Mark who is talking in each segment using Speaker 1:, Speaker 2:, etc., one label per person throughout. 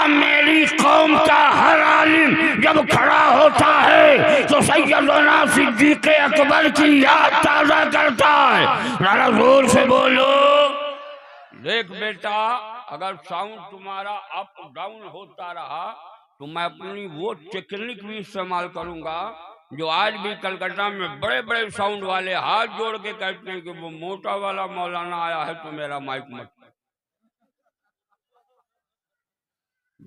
Speaker 1: मेरी कौम का हर आलिम जब खड़ा होता है तो सैयदना सिद्दीक़ अकबर की याद ताज़ा करता है। जरा जोर से बोलो। देख बेटा, अगर साउंड तुम्हारा अप डाउन होता रहा तो मैं अपनी वो टेक्निक भी इस्तेमाल करूंगा जो आज भी कलकत्ता में बड़े बड़े साउंड वाले हाथ जोड़ के कहते हैं कि वो मोटा वाला मौलाना आया है तो मेरा माइक मत।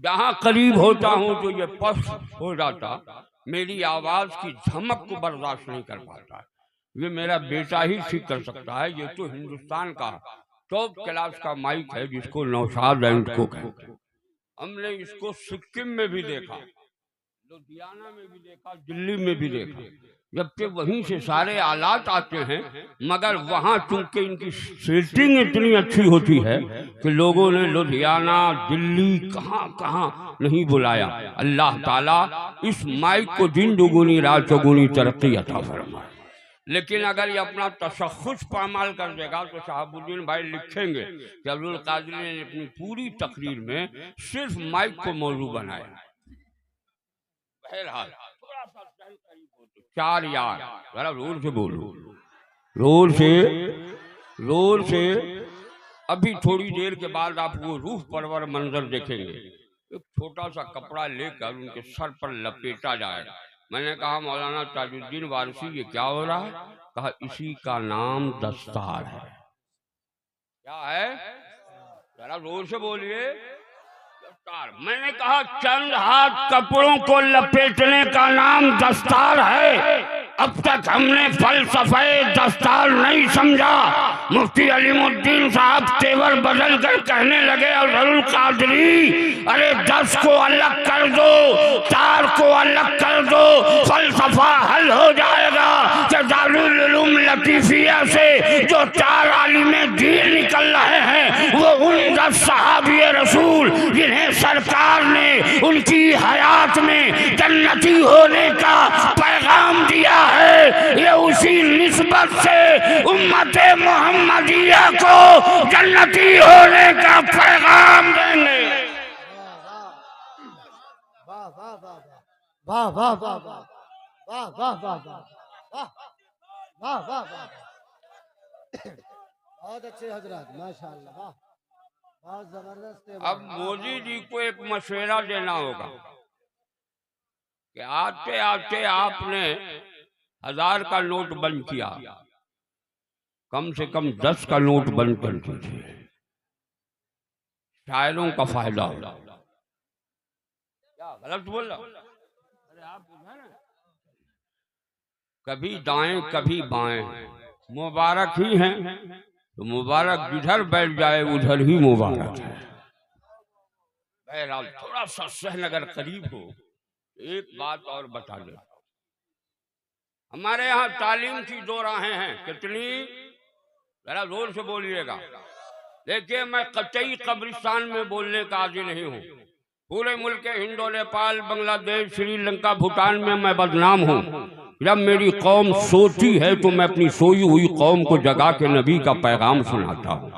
Speaker 1: जहां करीब होता हूं तो ये पस हो जाता, मेरी आवाज की झमक को बर्दाश्त नहीं कर पाता। ये मेरा बेटा ही ठीक कर सकता है। ये तो हिंदुस्तान का टॉप क्लास का माइक है जिसको नौशाद एंड को कहते हैं। हमने इसको सिक्किम में भी देखा, लुधियाना में भी देखा, दिल्ली में भी देखा, जबकि वहीं से सारे आलात आते हैं, मगर वहां चूंकि इनकी सेटिंग इतनी अच्छी होती है कि लोगों ने लुधियाना, दिल्ली, कहां कहां नहीं बुलाया। अल्लाह ताला इस माइक को दिन दुगुनी रात चौगुनी तरक्की अता फरमाए। लेकिन अगर ये अपना तशख़्ख़ुस पामाल कर देगा तो शहाबुद्दीन भाई लिखेंगे कि अब्दुल कादिर ने अपनी पूरी तकरीर में सिर्फ माइक को मौजू बनाया। बहरहाल थोड़ा सा चार यार, जरा जोर से बोलो, जोर से। अभी थोड़ी देर के बाद आप वो रूह परवर मंजर देखेंगे। एक छोटा सा कपड़ा लेकर उनके सर पर लपेटा जाए। मैंने कहा मौलाना ताजुद्दीन वारसी ये क्या हो रहा है? कहा इसी का नाम दस्तार है। क्या है? जरा जोर से बोलिए। दस्तार। मैंने कहा चंद हाथ कपड़ों को लपेटने का नाम दस्तार है। अब तक हमने फलसफे दस्तार नहीं समझा। मुफ्ती अलीमुद्दीन साहब तेवर बदल कर कहने लगे अज़हरुल कादरी, अरे 10 को अलग कर दो, तार को अलग कर दो, फलसफा हल हो जाएगा। कि दारुल उलूम लतीफिया से जो 4 आलिमे दीन निकल रहे हैं वो उन 10 सहाबी रसूल जिन्हें सरकार ने उनकी हयात में जन्नती होने का पैगाम दिया है, ये उसी निस्बत से उम्मत मोहम्मदिया को जन्नती होने का पैगाम देंगे।
Speaker 2: वाह वाह वाह वाह वाह वाह वाह वाह वाह वाह वाह वाह, बहुत अच्छे हजरत, माशाअल्लाह, वाह, बहुत जबरदस्त।
Speaker 1: अब मोदी जी को एक मशवरा देना होगा कि आते आते आपने 1000 का नोट बंद किया, कम से कम 10 का नोट बंद कर दीजिए, शायरों का फायदा होगा। क्या गलत बोल रहा? अरे आप कभी दाएं कभी बाएं, मुबारक ही हैं तो मुबारक जिधर बैठ जाए उधर ही मुबारक है। बहरहाल थोड़ा सा सहनगर करीब हो, एक बात और बता देता हूं। हमारे यहाँ तालीम की 2 राहें हैं। कितनी? जरा जोर से बोलिएगा। देखिए, मैं कतई कब्रिस्तान में बोलने का आदी नहीं हूँ। पूरे मुल्क हिंदो, नेपाल, बांग्लादेश, श्रीलंका, भूटान में मैं बदनाम हूँ। जब मेरी कौम सोती है तो मैं अपनी सोई हुई कौम को जगा के नबी का पैगाम सुनाता हूँ।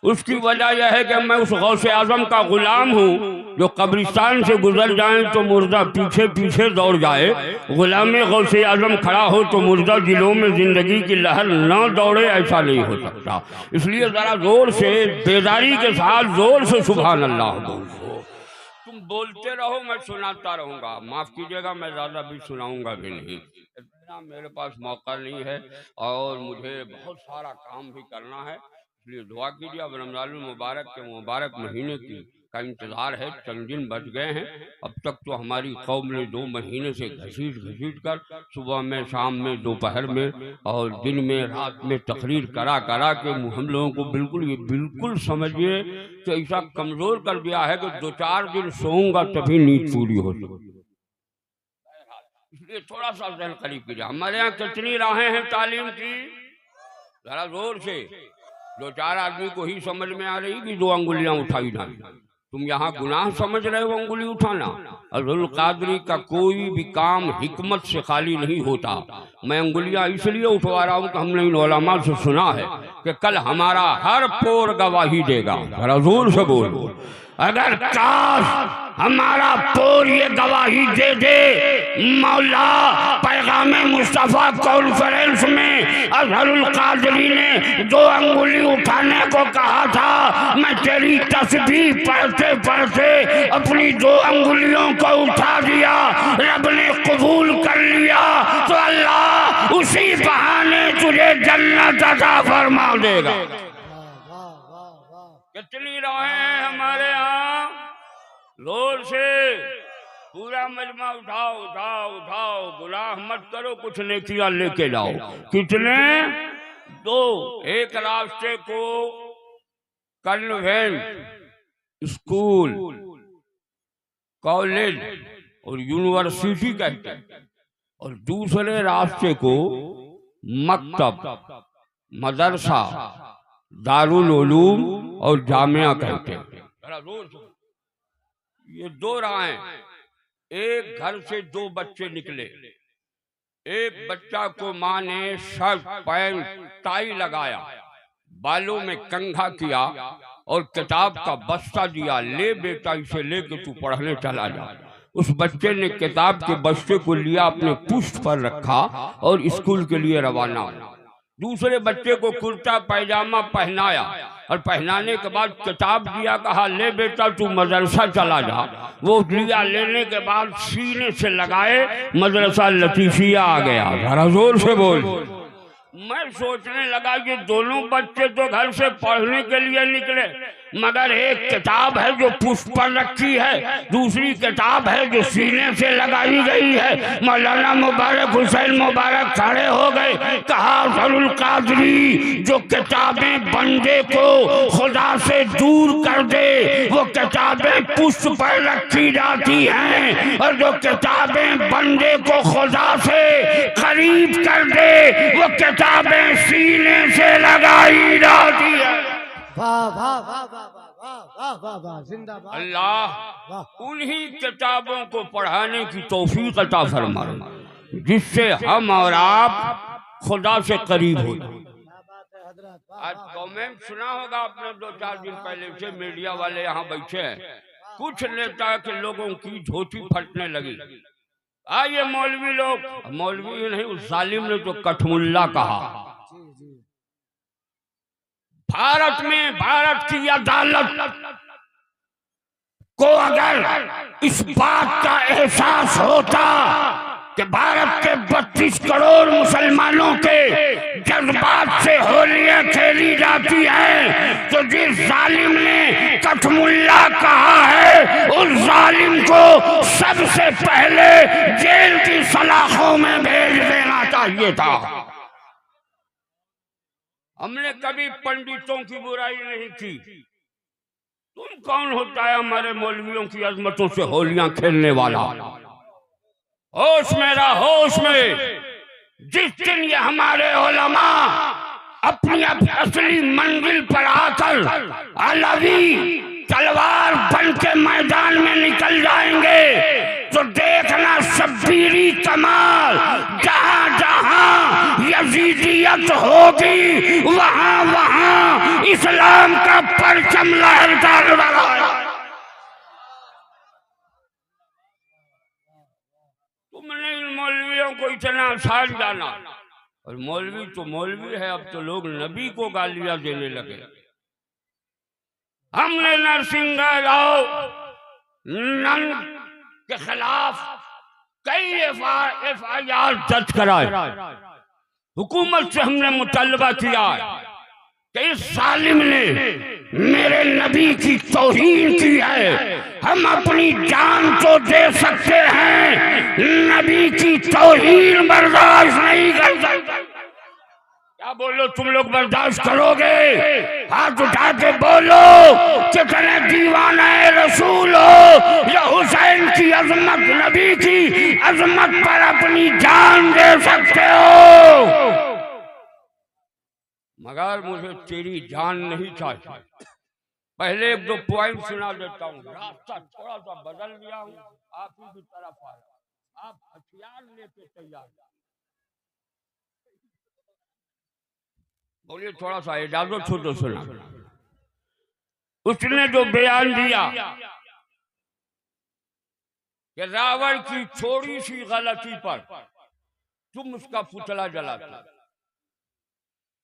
Speaker 1: उसकी वजह यह है कि मैं उस गौसे आजम का गुलाम हूँ जो कब्रिस्तान से गुजर जाए तो मुर्दा पीछे पीछे दौड़ जाए, गुलाम गौसे आजम खड़ा हो तो मुर्दा दिलों में जिंदगी की लहर न दौड़े, ऐसा नहीं हो सकता। इसलिए जरा जोर से, बेदारी के साथ जोर से सुभान अल्लाह बोलो। तुम बोलते रहो, मैं सुनाता रहूंगा। माफ कीजिएगा, मैं ज्यादा भी सुनाऊंगा भी नहीं, इतना मेरे पास मौका नहीं है और मुझे बहुत सारा काम भी करना है। इसलिए दुआ कीजिए। अब रमजान मुबारक के मुबारक महीने का इंतज़ार है। चंद दिन बच गए हैं। अब तक तो हमारी कौम ने 2 महीने से घसीट कर सुबह में, शाम में, दोपहर में और दिन में, रात में तकरीर करा के हम लोगों को बिल्कुल समझिए कि ऐसा कमज़ोर कर दिया है कि 2-4 दिन सोऊंगा तभी नींद पूरी हो सकती है। इसलिए थोड़ा सा ज़हन करीब कीजिए। हमारे यहाँ कितनी राहें हैं तालीम की? जरा जोर से। 2-4 आदमी को ही समझ में आ रही कि 2 अंगुलियां उठाई जाए। तुम यहाँ गुनाह समझ रहे हो अंगुली उठाना। अज़हरुल कादरी का कोई भी काम हिकमत से खाली नहीं होता। मैं अंगुलियां इसलिए उठवा रहा हूँ कि हमने इन उलमा से सुना है कि कल हमारा हर पोर गवाही देगा। जरा जोर से बोलो। अगर काश हमारा पोर ये गवाही दे दे, मौला पैगामे मुस्तफ़ा कॉन्फ्रेंस में अजहरुल कादरी ने 2 अंगुली उठाने को कहा था, मैं तेरी तस्बीह पढ़ते पढ़ते अपनी 2 अंगुलियों को उठा दिया, रब ने कबूल कर लिया, तो अल्लाह उसी बहाने तुझे जन्नत अता फरमा देगा। कितनी राहें हैं हमारे यहाँ, जोर से पूरा मजमा उठाओ उठाओ उठाओ, गुनाह मत करो, कुछ नेकियां लेके जाओ। कितने? 2। एक रास्ते को कन्वेंट स्कूल, कॉलेज और यूनिवर्सिटी कहते हैं, और दूसरे रास्ते को मकतब, मदरसा, दारुल उलूम और जामिया कहते हैं। ये 2 राहें। एक घर से 2 बच्चे निकले, एक बच्चा को माँ ने शर्ट पैंट टाई लगाया, बालों में कंघा किया और किताब का बस्ता दिया, ले बेटा इसे लेके तू पढ़ने चला जा। उस बच्चे ने किताब के बस्ते को लिया, अपने पुष्ट पर रखा और स्कूल के लिए रवाना हुआ। दूसरे बच्चे को कुर्ता पैजामा पहनाया और पहनाने के बाद किताब दिया, कहा ले बेटा तू मदरसा चला जा। वो लिया, लेने के बाद सीने से लगाए मदरसा लतीफिया आ गया। जरा जोर से बोल। मैं सोचने लगा कि दोनों बच्चे तो घर से पढ़ने के लिए निकले, मगर एक किताब है जो पुष्प पर रखी है, दूसरी किताब है जो सीने से लगाई गई है। मौलाना मुबारक हुसैन मुबारक खड़े हो गए, कहा अजहरुल कादरी, जो किताबें बंदे को खुदा से दूर कर दे वो किताबें पुष्प पर रखी जाती हैं, और जो किताबें बंदे को खुदा से करीब कर दे वो किताबें सीने से लगाई जाती है।
Speaker 2: वाह वाह वाह वाह वाह वाह वाह वाह, जिंदाबाद।
Speaker 1: अल्लाह उन्हीं किताबों को पढ़ाने की तौफीक अता फरमा, जिससे हम और आप खुदा से करीब हो। आज कमेंट सुना होगा आपने, 2-4 दिन पहले से मीडिया वाले यहाँ बैठे हैं, कुछ नेता के लोगों की धोती फटने लगी। आइए मौलवी लोग, मौलवी नहीं उस जालिम ने तो कठमुल्ला कहा। भारत में भारत की अदालत को अगर इस बात का एहसास होता कि भारत के 32 करोड़ मुसलमानों के जज्बात से होलियां खेली जाती हैं, तो जिस जालिम ने कठमुल्ला कहा है उस जालिम को सबसे पहले जेल की सलाखों में भेज देना चाहिए था। हमने कभी पंडितों की बुराई नहीं की। तुम कौन होता है हमारे मौलवियों की अजमतों से होलियां खेलने वाला? होश में रहा, होश में। जिस दिन ये हमारे उलमा अपनी असली मंजिल पर आकर अलवी तलवार बन के मैदान में निकल जाएंगे, तो देखना शब्बीरी कमाल, जहां जहां यजीदियत होगी वहां वहां इस्लाम का परचम लहरता रहेगा। तुमने इन मौलवियों को इतना आसान जाना, और मौलवी तो मौलवी है, अब तो लोग नबी को गालियां देने लगे। हमने नरसिंहराव नंद के खिलाफ कई FIR दर्ज कराए, हुकूमत से हमने मुतालबा किया कि इस जालिम ने मेरे नबी की तौहीन की है, हम अपनी जान तो दे सकते हैं, नबी की तौहीन बर्दाश्त नहीं कर सकते। क्या बोलो तुम लोग बर्दाश्त करोगे? हाथ उठा के बोलो, कितने दीवाना रसूल हो या हुसैन की अजमत, नबी की अजमत पर अपनी जान दे सकते हो? मगर मुझे तेरी जान नहीं चाहिए। पहले 1-2 पॉइंट सुना देता हूँ, रास्ता थोड़ा सा बदल दिया हूँ, आप ही की तरफ आए, आप हथियार लेके तैयार। बोलिए थोड़ा सा इजाजत हो तो सुना। उसने जो बयान दिया कि रावण की थोड़ी सी गलती पर तुम उसका पुतला जलाते,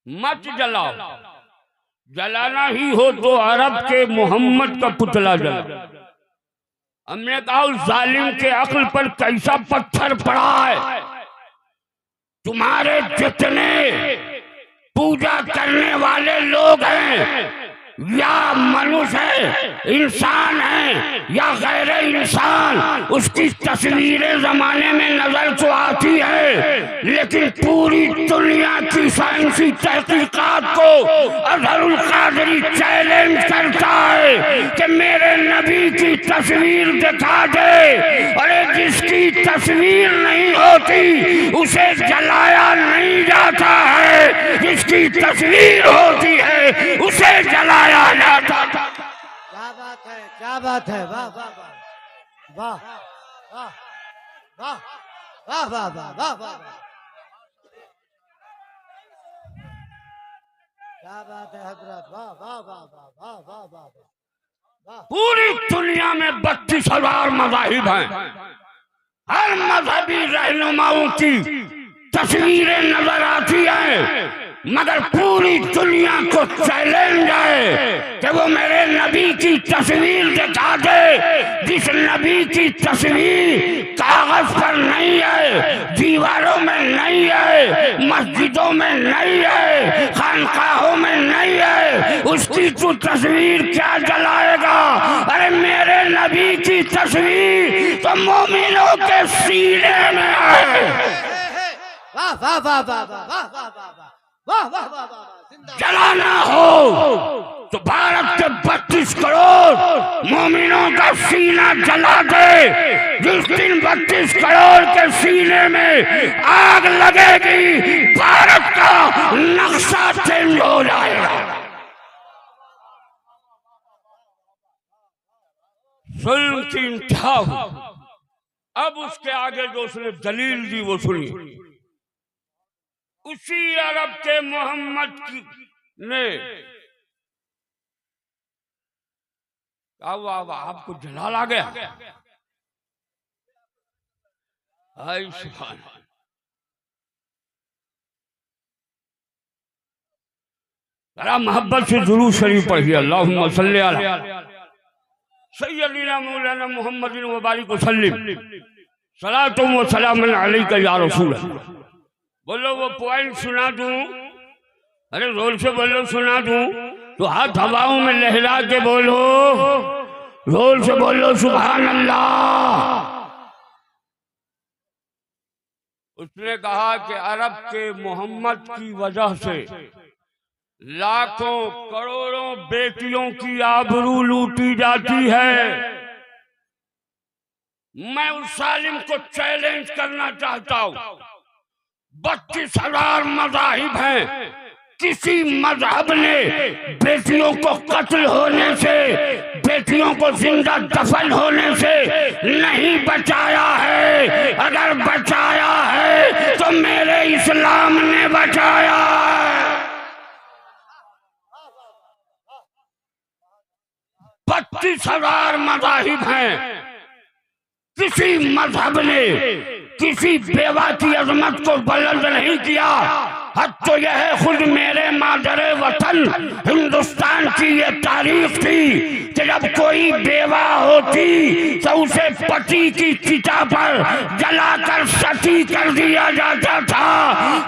Speaker 1: मत जलाओ। जलाना ही हो तो अरब के मोहम्मद का पुतला जलाओ। हमने कहा उस जालिम के अक्ल पर कैसा पत्थर पड़ा है। तुम्हारे जितने पूजा करने वाले लोग हैं, या मनुष्य है, इंसान है या गैर इंसान, उसकी तस्वीरें जमाने में नजर तो आती है, लेकिन पूरी दुनिया की साइंसी तहकीकात को अजहरुल कादरी चैलेंज करता है कि मेरे नबी की तस्वीर दिखा दे। अरे जिसकी तस्वीर नहीं होती उसे जलाया नहीं जाता है, जिसकी तस्वीर होती है उसे जलाया जाता।
Speaker 2: क्या बात है, क्या बात है। वाह वाह वाह वाह वाह वाह वाह वाह वाह वाह, क्या बात है हजरत। वाह वाह वाह वाह वाह वाह वाह वाह।
Speaker 1: पूरी दुनिया में 32,000 मज़ाहिब हैं। हर मजहबी रहनुमाओं की तस्वीरें नजर आती हैं, मगर पूरी दुनिया को चैलेंज है कि वो मेरे नबी की तस्वीर दिखा दे। जिस नबी की तस्वीर कागज पर नहीं है, दीवारों में नहीं है, मस्जिदों में नहीं है, खानकाहों में नहीं है, उसकी तू तस्वीर क्या जलाएगा। अरे मेरे नबी की तस्वीर तो मोमिनों के सीने में है।
Speaker 2: वाह वाह वाह वाह वाह वाह वाह वाह वाह वाह वाह।
Speaker 1: जलाना हो तो भारत के 32 करोड़ मोमिनों का सीना जला दे। जिस दिन 32 करोड़ के सीने में आग लगेगी, भारत का नक्शा चेंज हो जाएगा। जुल्म की इंतहा हुई। अब उसके आगे जो उसने दलील दी वो सुनिए। उसी अरब के मोहम्मद ने आपको जलाल आ गया। जरा मोहब्बत से दुरूद शरीफ पढ़िए। अल्लाहुम्मा सल्ली अला सय्यदना मौलाना मुहम्मदिन व बारिक वसल्लिम सलातुम व सलामुन अलैका या रसूल। बोलो वो पॉइंट सुना दूं? अरे जोर से बोलो, सुना दूं तो हाथ हवाओं में लहरा के बोलो, जोर से बोलो सुभान अल्लाह। उसने कहा कि अरब के मोहम्मद की वजह से लाखों करोड़ों बेटियों की आबरू लूटी जाती है। मैं उस सालिम को चैलेंज करना चाहता हूं। 32,000 मज़ाहिब हैं, किसी मजहब ने बेटियों को कत्ल होने से, बेटियों को जिंदा दफन होने से नहीं बचाया है। अगर बचाया है तो मेरे इस्लाम ने बचाया है। 32,000 मज़ाहिब हैं, किसी मजहब ने किसी बेवा की अजमत को बुलंद नहीं किया। हद तो यह है, खुद मेरे मादरे वतन हिंदुस्तान की ये तारीख थी कि जब कोई बेवा होती तो उसे पति की चिता पर जलाकर सती कर दिया जाता था।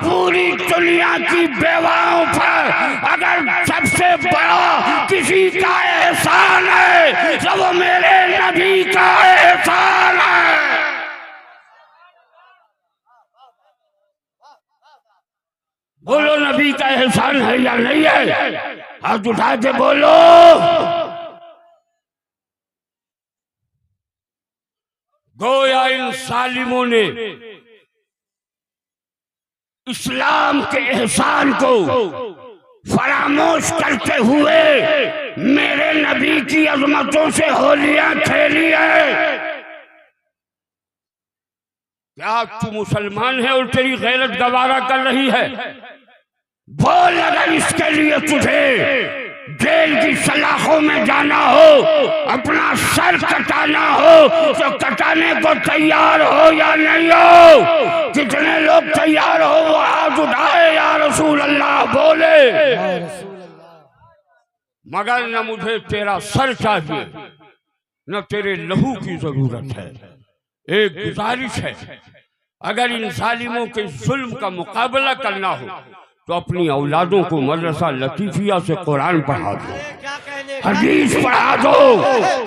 Speaker 1: पूरी दुनिया की बेवाओं पर अगर सबसे बड़ा किसी का एहसान है तो वो मेरे नबी का एहसान है। बोलो नबी का एहसान है या नहीं है? हाथ उठा के बोलो। गोया इन सालिमों ने इस्लाम के एहसान को फरामोश करते हुए मेरे नबी की अजमतों से होलियां खेली है। क्या तू मुसलमान है और तेरी गैरत गवारा कर रही है? बोल अगर इसके लिए तुझे जेल की सलाखों में जाना हो, अपना सर कटाना हो तो कटाने को तैयार हो या नहीं हो? कितने लोग तैयार हो वो हाथ उठाए, या रसूल अल्लाह बोले।
Speaker 2: या रसूल अल्लाह।
Speaker 1: मगर न मुझे तेरा सर चाहिए न तेरे लहू की जरूरत है। एक गुजारिश है, अगर इन जालिमों के जुल्म का मुकाबला करना हो तो अपनी औलादों को मदरसा लतीफिया से कुरान पढ़ा दो,
Speaker 2: क्या कहने का?
Speaker 1: हदीस पढ़ा दो।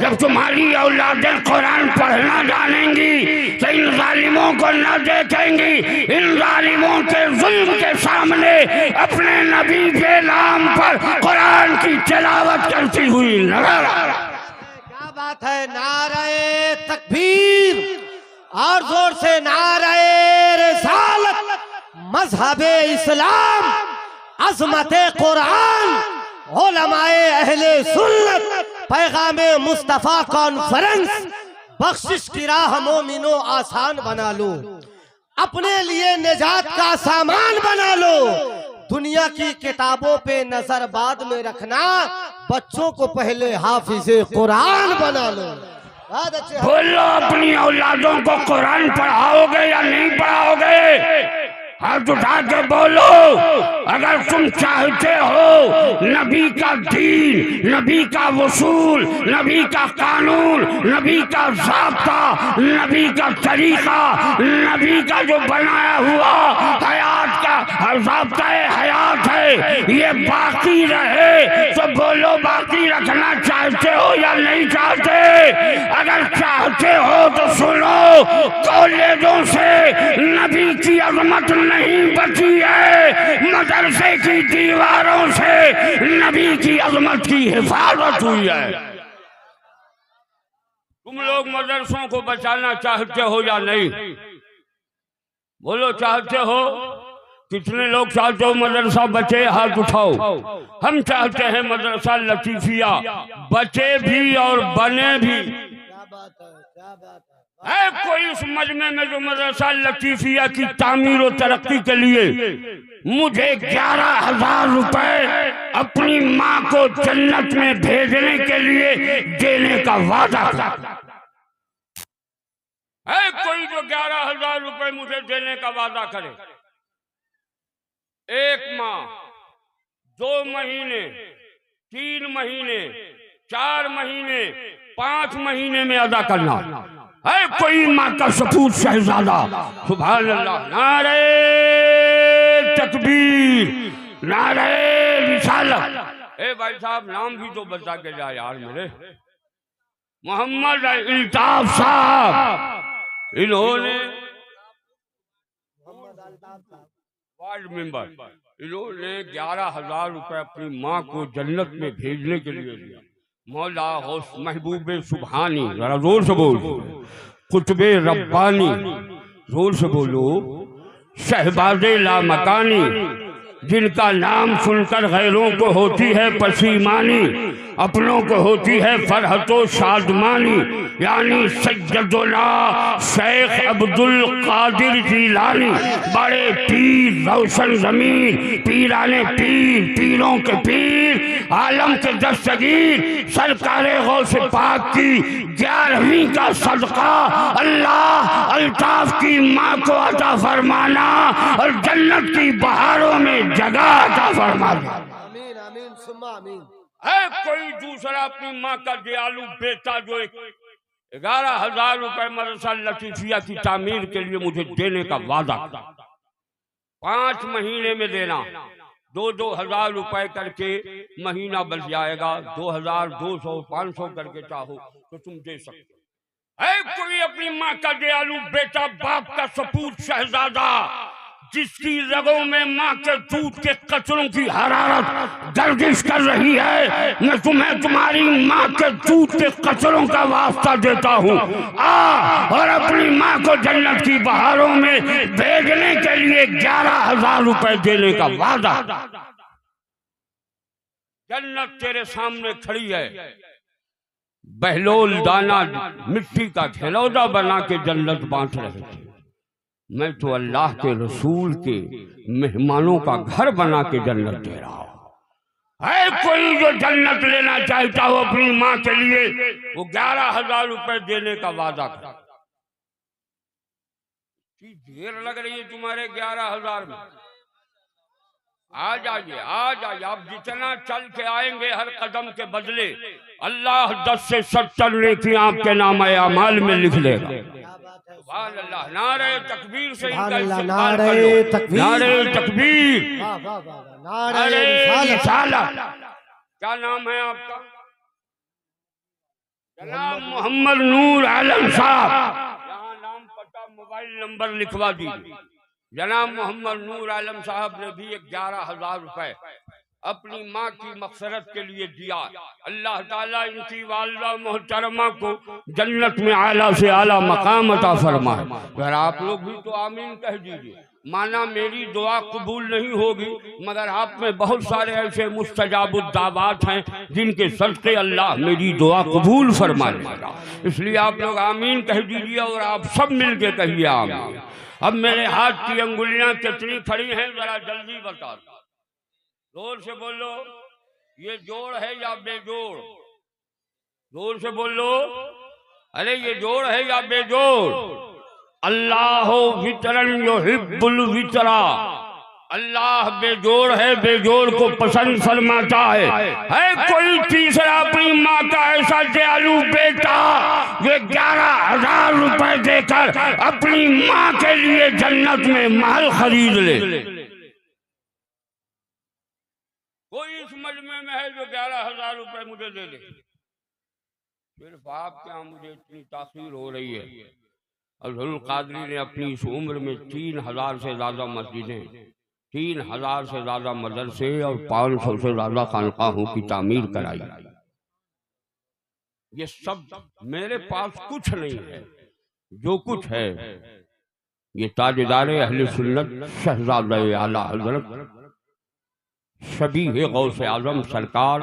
Speaker 1: जब तुम्हारी औलादें कुरान पढ़ना जानेंगी तो इन जालिमों को न देखेंगी, इन जालिमों के जुल्म के सामने अपने नबी के नाम पर कुरान की तिलावत करती हुई नजर आ रहा।
Speaker 2: क्या बात है। नारे तकबीर और जोर से नारे रिसालत, मजहबे इस्लाम, अजमते कुरान, उलमाए अहले सुन्नत, पैगामे मुस्तफा कॉन्फ्रेंस, बख्शिश की राह मोमिनो आसान बना लो, अपने लिए निजात का सामान बना लो। दुनिया की किताबों पे नजर बाद में रखना, बच्चों को पहले हाफिजे कुरान बना लो। बहुत अच्छे।
Speaker 1: बोलो, अपनी औलादों को कुरान पढ़ाओगे या नहीं पढ़ाओगे? हाथ उठा के बोलो। अगर तुम चाहते हो नबी का दीन, नबी का वसूल, नबी का कानून, नबी का ज़ाब्ता, नबी का तरीका, नबी का जो बनाया हुआ हयात का ज़ाब्ता हयात है, ये बाकी रहे तो बोलो, बाकी रखना चाहते हो या नहीं चाहते? अगर चाहते हो तो सुनो, कॉलेजों से नबी की अजमत नहीं बची है, मदरसे की दीवारों से नबी की अजमत की हिफाजत हुई है। तुम लोग मदरसों को बचाना चाहते हो या नहीं? बोलो, चाहते हो? कितने लोग चाहते हो मदरसा बचे? हाथ उठाओ। हम चाहते हैं मदरसा लतीफिया बचे भी और बने भी।
Speaker 2: क्या बात है, क्या बात है।
Speaker 1: है कोई उस मजमे में जो मदरसा लतीफिया की तामीर और तरक्की के लिए मुझे 11,000 रुपए अपनी माँ को जन्नत में भेजने के लिए देने का वादा करता है? कोई जो 11,000 रुपए मुझे देने का वादा करे? एक माह, 2 महीने, 3 महीने, 4 महीने, 5 महीने में अदा करना है कोई माँ का सपूत शहजादा? सुभान अल्लाह। नारे तकबीर, नारे रिसालत। ए भाई साहब, नाम भी तो बता के जा यार मेरे। मोहम्मद अल्ताफ साहब, इन्होंने वार्ड मेंबर, इन्होंने 11,000 रुपए अपनी माँ को जन्नत में भेजने के लिए दिया। मौला होश महबूबे सुबहानी, जरा जोर से बोलो, कुतुबे रब्बानी, जोर से बोलो, शहबाज़े लामकानी, जिनका नाम सुनकर गैरों को होती है पसीमानी, अपनों को होती है फरहतो शादमानी, यानी सैयदुना शेख अब्दुल कादिर जिलानी, बड़े पीर, रोशन जमीन, पीराने पीर, पीरों के पीर, आलम के दस्तगीर, सरकारे गौसे पाक की 11वीं का सदका अल्लाह अल्ताफ की माँ को अता फरमाना और जन्नत की बहारों में जगह अता फरमाना।
Speaker 2: आमीन आमीन सुम्मा आमीन।
Speaker 1: है कोई दूसरा अपनी माँ का दयालु बेटा जो 11,000 रुपए मदरसा लतीफिया की तामीर के लिए मुझे देने का वादा, 5 महीने में देना, 2-2 हजार रुपए करके महीना बच जाएगा, 2,000, 200, 500 करके चाहो तो तुम दे सकते हो। है कोई अपनी माँ का दयालु बेटा, बाप का सपूत शहजादा, जिसकी रगों में माँ के दूध के कचरों की हरारत गर्दिश कर रही है, मैं तुम्हें तुम्हारी माँ के दूध के कचरों का वास्ता देता हूँ, आ और अपनी माँ को जन्नत की बहारों में भेजने के लिए 11,000 रुपए देने का वादा। जन्नत तेरे सामने खड़ी है, बहलोल दाना मिट्टी का खिलौना बना के जन्नत बांट रहे थे, मैं तो अल्लाह के रसूल के मेहमानों का घर बना के जन्नत दे रहा हूं। है कोई जो जन्नत लेना चाहता हो अपनी माँ के लिए, वो 11,000 रुपए देने का वादा करे। देर लग रही है तुम्हारे 11,000 में, आ जाइए आ जाइए। आप जितना चल के आएंगे हर कदम के बदले अल्लाह 10 से 70 नेकी आपके नाम अमाल में लिख लेगा। सुभान अल्लाह, नारे तकबीर से इनका इस्तेमाल कर लो। नारे तकबीर, नारे रिसालत। क्या नाम है आपका? जनाब मोहम्मद नूर आलम साहब। यहाँ नाम पता मोबाइल नंबर लिखवा दीजिए। जनाब मोहम्मद नूर आलम साहब ने भी 11,000 रुपए अपनी माँ की मक़फ़िरत के लिए दिया। अल्लाह ताला इनकी वालिदा मोहतरमा को जन्नत में आला से आला मकाम अता फरमाए। अगर आप लोग भी तो आमीन कह दीजिए। माना मेरी दुआ कबूल नहीं होगी, मगर आप में बहुत सारे ऐसे मुस्तजाबुद्दावात हैं जिनके सदक़े अल्लाह मेरी दुआ कबूल फरमा लेगा। इसलिए आप लोग आमीन कह दीजिए और आप सब मिल के कहिए आमीन। अब मेरे हाथ की अंगुलियां कितनी खड़ी हैं जरा जल्दी बता दो, जोर से बोलो। ये जोड़ है या बेजोड़? जोर से बोलो। अरे ये जोड़ है या बेजोड़? अल्लाह वितरन युहिब्बुल वितरा। अल्लाह बेजोड़ है, बेजोड़ को पसंद फरमाता है कोई तीसरा अपनी माँ का ऐसा दयालु बेटा जो 11,000 रुपए देकर अपनी माँ के लिए जन्नत में महल खरीद ले? कोई इस मजमे में है जो 11,000 रुपए मुझे दे दे? सिर्फ आपके यहाँ मुझे इतनी तासीर हो रही है। अब्दुल कादरी ने अपनी इस उम्र में 3,000 से ज्यादा मस्जिदें, 3,000 से ज्यादा मदरसे और 500 से ज्यादा खानकाहों की तामीर कराई। ये सब मेरे पास कुछ नहीं है, जो कुछ है ये ताजदारे अहले सुन्नत शहजादे आला हजरत शबीह गौसे आजम सरकार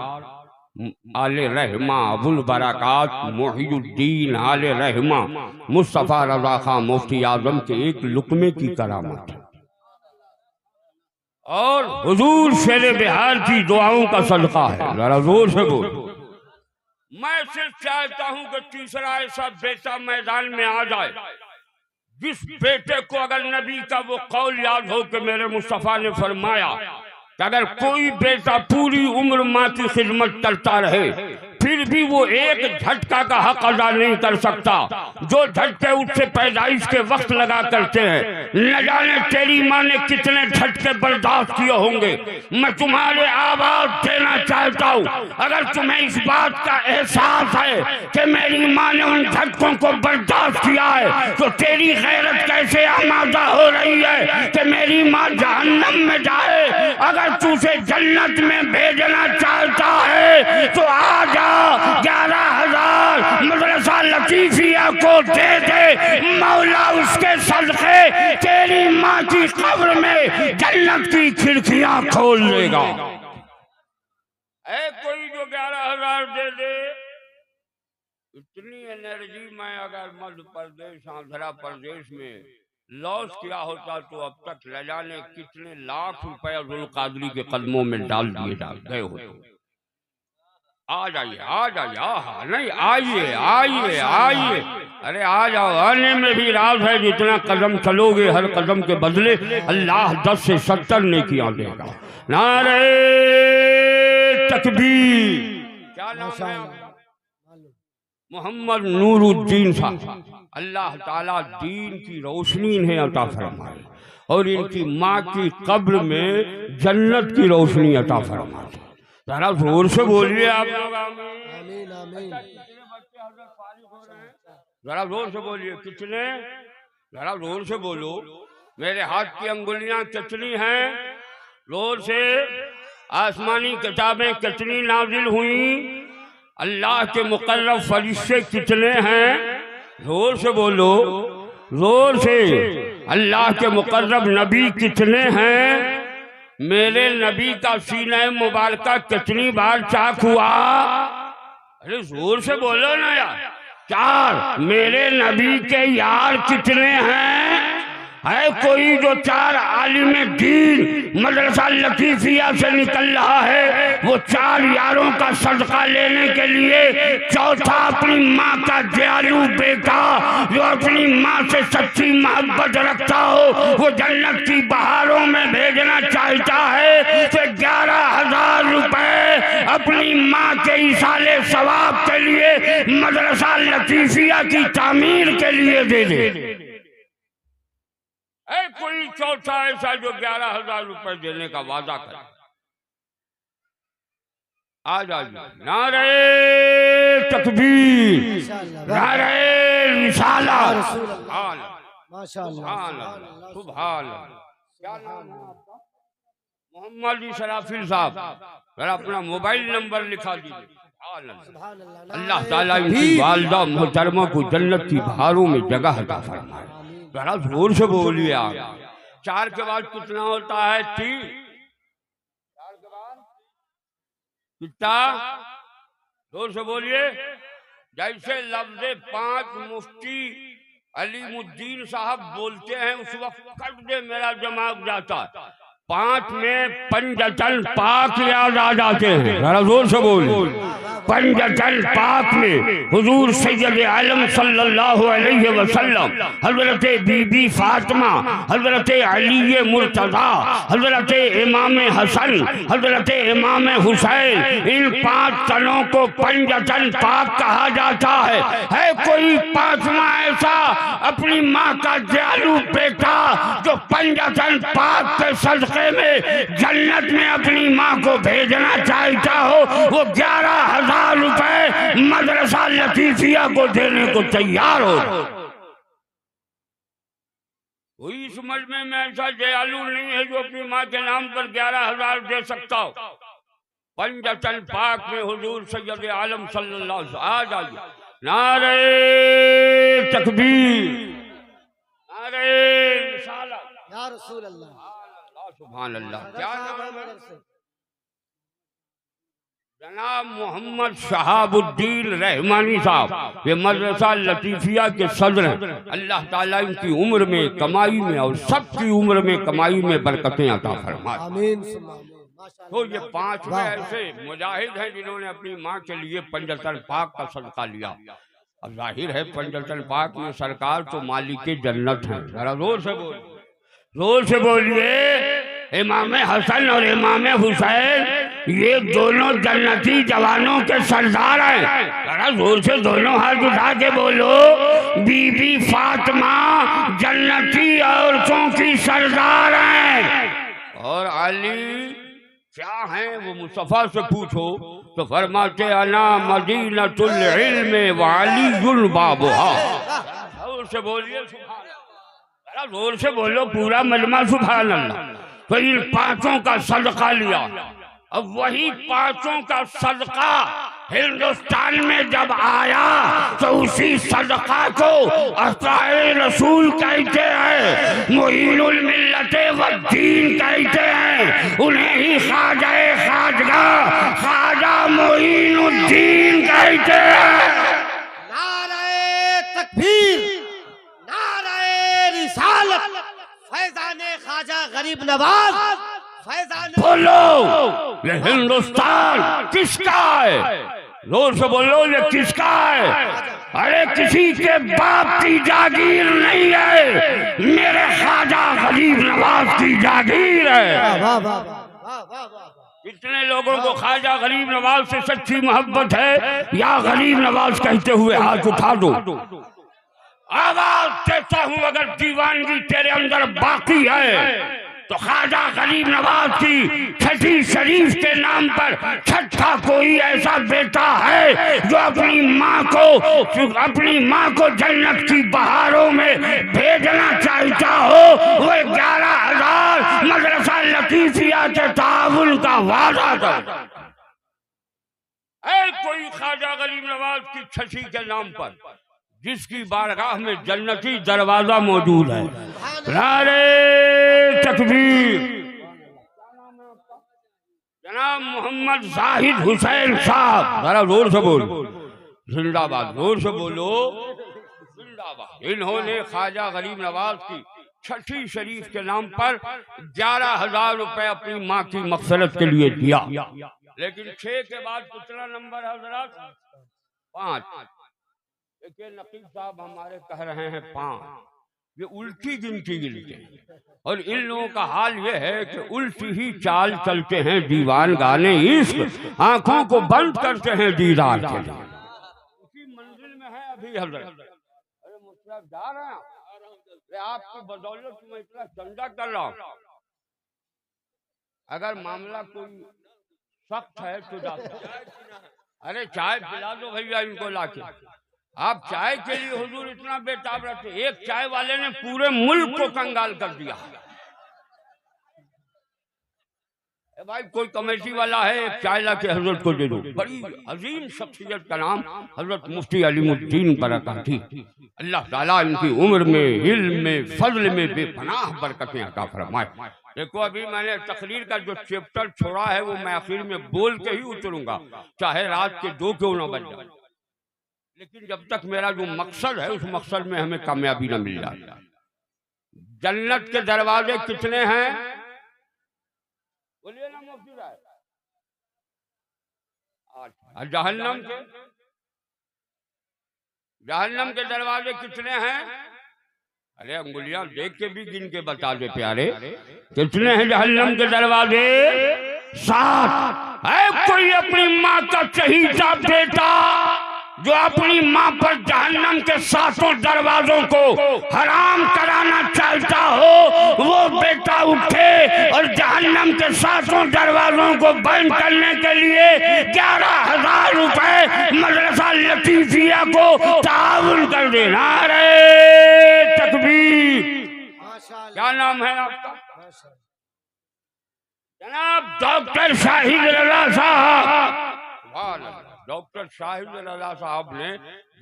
Speaker 1: आले रहमा अबुल बरकात मोहियुद्दीन आले रहमा मुस्तफ़ा रज़ा खां मुफ्ती आजम के एक लुकमे की करामत है और हुजूर शेरे बिहार की दुआओं का सदका है। जरा जोर से बोल। मैं सिर्फ चाहता हूं कि तीसरा ऐसा बेटा मैदान में आ जाए जिस बेटे को अगर नबी का वो कौल याद हो कि मेरे मुस्तफ़ा ने फरमाया कि अगर कोई बेटा पूरी उम्र माँ की खिदमत करता रहे फिर भी वो एक झटका का हक अदा नहीं कर सकता जो झटके उससे पैदाइश के वक्त लगा करते हैं। न जाने तेरी माँ ने कितने झटके बर्दाश्त किए होंगे। मैं तुम्हारे आवाज देना चाहता हूँ, अगर तुम्हें इस बात का एहसास है कि मेरी माँ ने उन झटकों को बर्दाश्त किया है तो तेरी गैरत कैसे आमादा हो रही है कि मेरी माँ जहन्नम में जाए। अगर तू उसे जन्नत में भेजना चाहता है तो आ जा 11,000 मदरसा लतीफिया को दे दे, मौला उसके सदक़े तेरी माँ की कब्र में जन्नत की खिड़कियां खोल देगा। कोई जो 11,000 दे दे, इतनी एनर्जी मैं अगर मध्य प्रदेश आंध्र प्रदेश में लॉस किया होता तो अब तक न जाने कितने लाख रुपए अब्दुल कादरी के कदमों में डाल दिए गए होते। आ जाइए आ जाइए। नहीं आइए आइए आइए। अरे आ जाओ, आने में भी राज है। जितना कदम चलोगे हर कदम के बदले अल्लाह 10 से 70 नेकियां देगा। नारे तकबीर। क्या नाम है? मोहम्मद नूरुद्दीन साहब। अल्लाह ताला दीन की रोशनी इन्हें अता फरमाए और इनकी माँ की कब्र में जन्नत की रोशनी अता फरमाए। जरा जोर से बोलिए आप लोग आमीन आमीन। जरा जोर से बोलिए। कितने? जरा जोर से बोलो। मेरे हाथ की अंगुलियां कितनी हैं? जोर से। आसमानी किताबें कितनी नाजिल हुई? अल्लाह के मुकर्रब फरिश्ते कितने हैं? जोर से बोलो, जोर से। अल्लाह के मुकर्रब नबी कितने हैं? मेरे नबी का सीना मुबारका कितनी बार चाक हुआ? अरे जोर से बोलो ना यार। 4। मेरे नबी के यार कितने हैं? है कोई जो 4 आलिम दीन मदरसा लतीफिया से निकल रहा है, वो 4 यारों का सदका लेने के लिए चौथा अपनी माँ का दयालु बेटा जो अपनी माँ से सच्ची मोहब्बत रखता हो, वो जन्नत की बहारों में भेजना चाहता है, तो 11,000 रुपए अपनी माँ के इसाले सवाब के लिए मदरसा लतीफिया की तामीर के लिए दे दे। है कोई चौथा ऐसा जो 11,000 रुपए देने का वादा करे? आ जाइए। नारे तकबीर, नारे रिसालत,
Speaker 2: माशाअल्लाह,
Speaker 1: सुभान। क्या नाम है आपका? मोहम्मद इशराफिल साहब, जरा अपना मोबाइल नंबर लिखा दीजिए। अल्लाह ताला इनकी वालिदा मोहतरमा को जन्नत की बहारों में जगह अता फरमाए। जरा जोर से बोलिए आप। 4 के बाद कितना होता है? 3। 4 के बाद कितना? जोर से बोलिए। जैसे लफ्ज़ 5 मुफ्ती अलीमुद्दीन साहब बोलते हैं उस वक्त कट दे मेरा दिमाग जाता है। 5 में पंजतन पाक याद आ जाते हैं। जरा जोर से बोलिए। पंजतन पाक में हुजूर सैयद आलम सल्लल्लाहु अलैहि वसल्लम, हजरत बीबी फातिमा, हजरत अली मुर्तज़ा, हजरत इमाम हसन, हजरत इमाम हुसैन, इन 5 तनों को पंजतन पाक कहा जाता है। कोई 5वां ऐसा अपनी माँ का दयालु बेटा जो पंजतन पाक के सदक़े में जन्नत में अपनी माँ को भेजना चाहता हो, वो 11,000 रुपए मदरसा लतीफिया को देने को तैयार हो। कोई इस मजमे में ऐसा दयालु नहीं है जो अपनी माँ के नाम पर 11,000 दे सकता हो। पंजतन पाक में हुजूर सैयद आलम सल्लल्लाहु अलैहि वसल्लम। आ जाइए। नारे तकबीर, नारे रिसालत,
Speaker 2: या रसूल अल्लाह,
Speaker 1: सुभान अल्लाह। क्या नाम है? जनाब मोहम्मद शहाबुद्दीन रहमानी साहब, ये मदरसा लतीफिया के सदर हैं। अल्लाह ताला इनकी उम्र में, कमाई में और सबकी उम्र में, कमाई में बरकतें अता फरमाए।
Speaker 2: आमीन।
Speaker 1: तो ये 5 में ऐसे मुजाहिद हैं जिन्होंने अपनी माँ के लिए पंजतन पाक का सदका लिया। अब जाहिर है पंजतन पाक में सरकार तो मालिक जन्नत है। जरा जोर से बोलिए, जोर से बोलिए। इमाम हसन और इमाम हुसैन ये दोनों जन्नती जवानों के सरदार हैं। जरा जोर से दोनों हाथ उठा के बोलो। बीबी फातिमा जन्नती औरतों की सरदार हैं। और अली क्या हैं? वो मुस्तफा से पूछो तो फरमाते अना मदीनतुल इल्म व अलीयुल बाबुहा। जोर से बोलिए सुभान अल्लाह। जरा जोर से बोलो पूरा मजमा सुभान अल्लाह। तो इन 5 का सदका लिया। अब वही 5 का सदका हिंदुस्तान में जब आया तो उसी सदका को अस्ताए रसूल कहते हैं, मुईनुल मिल्लत व दीन कहते हैं। उन्हें ही ख्वाजाए खाजगा, ख्वाजा मुईनुद्दीन कहते हैं।
Speaker 2: नारे तकबीर, नारे रिसालत, फैजाने ख्वाजा गरीब नवाज, फैजाने।
Speaker 1: बोलो ये हिंदुस्तान किसका है? जोर से बोलो ये किसका है? अरे किसी के बाप की जागीर नहीं है, मेरे ख्वाजा गरीब नवाज की जागीर है। कितने लोगों को ख्वाजा गरीब नवाज से सच्ची मोहब्बत है? या गरीब नवाज कहते हुए हाथ उठा दो। आवाज देता हूँ अगर दीवानगी तेरे अंदर बाकी है तो ख्वाजा गरीब नवाज की छठी शरीफ के नाम पर छठा कोई ऐसा बेटा है जो अपनी माँ को जन्नत की बहारों में भेजना चाहता हो। वो 11,000 मदरसा लतीफिया के ताउन का वादा कर। कोई ख्वाजा गरीब नवाज की छठी के नाम पर जिसकी बारगाह में जन्नती दरवाजा मौजूद है। नारे तकबीर। जनाब मोहम्मद जाहिद हुसैन साहब, जरा जोर से बोलो। जिंदाबाद, जोर से बोलो जिंदाबाद। इन्होंने ख्वाजा गरीब नवाज की छठी शरीफ के नाम पर 11,000 रुपए अपनी माँ की मकसरत के लिए दिया। लेकिन 6 के बाद कितना नंबर है हजरत? 5। देखिए नकीब साहब हमारे कह रहे हैं 5, ये उल्टी गिनती गिनते हैं। और इन लोगों का हाल ये है कि उल्टी ही चाल चलते हैं दीवान गाने इश्क, आंखों को बंद करते हैं दीदार के लिए। उसी मंजिल में है अभी हजरत। अरे मुझसे जा रहे हैं, आपकी बदौलत मैं इतना चंदा कर रहा हूँ। अगर मामला कोई सख्त है तो अरे चाय पिला दो भैया इनको लाके। आप चाय के लिए हुजूर इतना बेताब रहते, एक चाय वाले ने पूरे मुल्क को कंगाल कर दिया। भाई कोई कमेटी वाला है, एक चाय ला के हजरत को दे दो। बड़ी अजीम शख्सियत का नाम हजरत मुफ्ती अलीमुद्दीन बरकाती, अल्लाह ताला इनकी उम्र में, इल्म में, फजल में बेपनाह बरकतें अता फरमाए। देखो अभी मैंने तकरीर का जो चैप्टर छोड़ा है वो मैं आखिर में बोल के ही उतरूंगा, चाहे रात के 2 क्यों न बज जाए। लेकिन जब तक मेरा जो मकसद है उस मकसद में हमें कामयाबी न मिल जाए। जन्नत के दरवाजे कितने हैं? बोलिए ना मुफ्ती साहब। 8। जहन्नम के दरवाजे कितने हैं? अरे अंगुलियां देख के भी गिन के बता दे प्यारे, कितने हैं जहन्नम के दरवाजे? 7। है कोई अपनी माँ का चहीता बेटा जो अपनी माँ पर जहन्नम के 7 दरवाजों को हराम कराना चाहता हो, वो बेटा उठे और जहन्नम के 7 दरवाजों को बंद करने के लिए 11,000 रुपए मदरसा लतीफिया को ताउन कर देना। अरे तकबीर। क्या नाम है आपका? जनाब डॉक्टर शाहिद रजा साहब। डॉक्टर शाहिद रजा साहब ने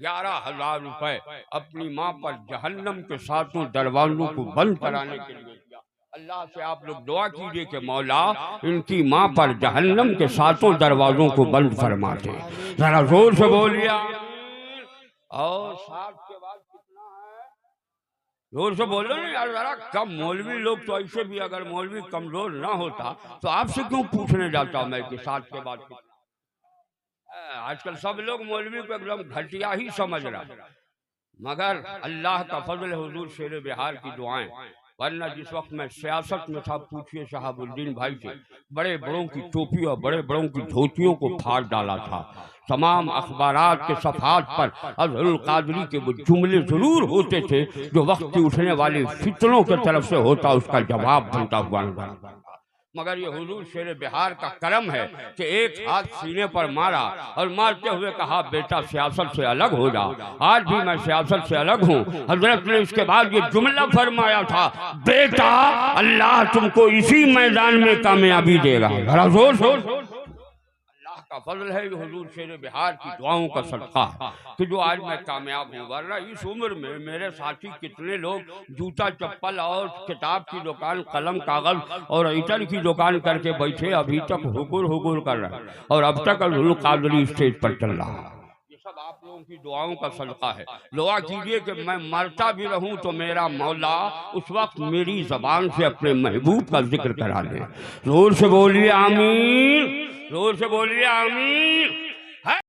Speaker 1: 11,000 रुपए अपनी माँ पर जहन्नम के 7 दरवाजों को बंद कराने के लिए दिया। अल्लाह से आप लोग दुआ कीजिए कि मौला इनकी माँ पर जहन्नम के 7 दरवाजों को बंद फरमा दे। जरा जोर से बोलिए। और 7 के बाद कितना है? जोर से बोलो ना यार जरा। कम मौलवी लोग तो ऐसे भी, अगर मौलवी कमजोर ना होता तो आपसे क्यों पूछने जाता मैं कि 7 के बाद। आजकल सब लोग मौलवी को एकदम घटिया ही समझ रहा, मगर अल्लाह का फजल हुजूर शेर बिहार की दुआएं। वरना जिस वक्त मैं सियासत में था, पूछिए शहाबुद्दीन भाई से, बड़े बड़ों की टोपी और बड़े बड़ों की धोतियों को फाड़ डाला था। तमाम अखबारात के सफात पर अज़हरुल कादरी के वो जुमले जरूर होते थे जो वक्त उठने वाले फितनों की तरफ से होता, उसका जवाब बनता हुआ नजर। मगर ये हुजूर शेर बिहार का करम है कि एक हाथ सीने पर मारा और मारते हुए कहा बेटा सियासत से अलग हो जा। आज भी मैं सियासत से अलग हूँ। हजरत ने इसके बाद ये जुमला फरमाया था, बेटा अल्लाह तुमको इसी मैदान में कामयाबी देगा। जरा जोर जोर। अल्लाह का फजल है, ये हुजूर शेर बिहार की दुआओं का सदका है कि जो आज मैं कामयाब हूँ। वरना इस उम्र में मेरे साथी कितने लोग जूता चप्पल और किताब की दुकान, कलम कागज और इतर की दुकान करके बैठे अभी तक हुकुर हुकुर कर रहे हैं, और अब तक अज़हरुल कादरी स्टेज पर चल रहा है। ये सब आप लोगों की दुआओं का सदका है। दुआ कीजिए कि मैं मरता भी रहूं तो मेरा मौला उस वक्त मेरी जबान से अपने महबूब का जिक्र करा दे। जोर से बोलिए आमीन, जोर से बोलिए आमीन।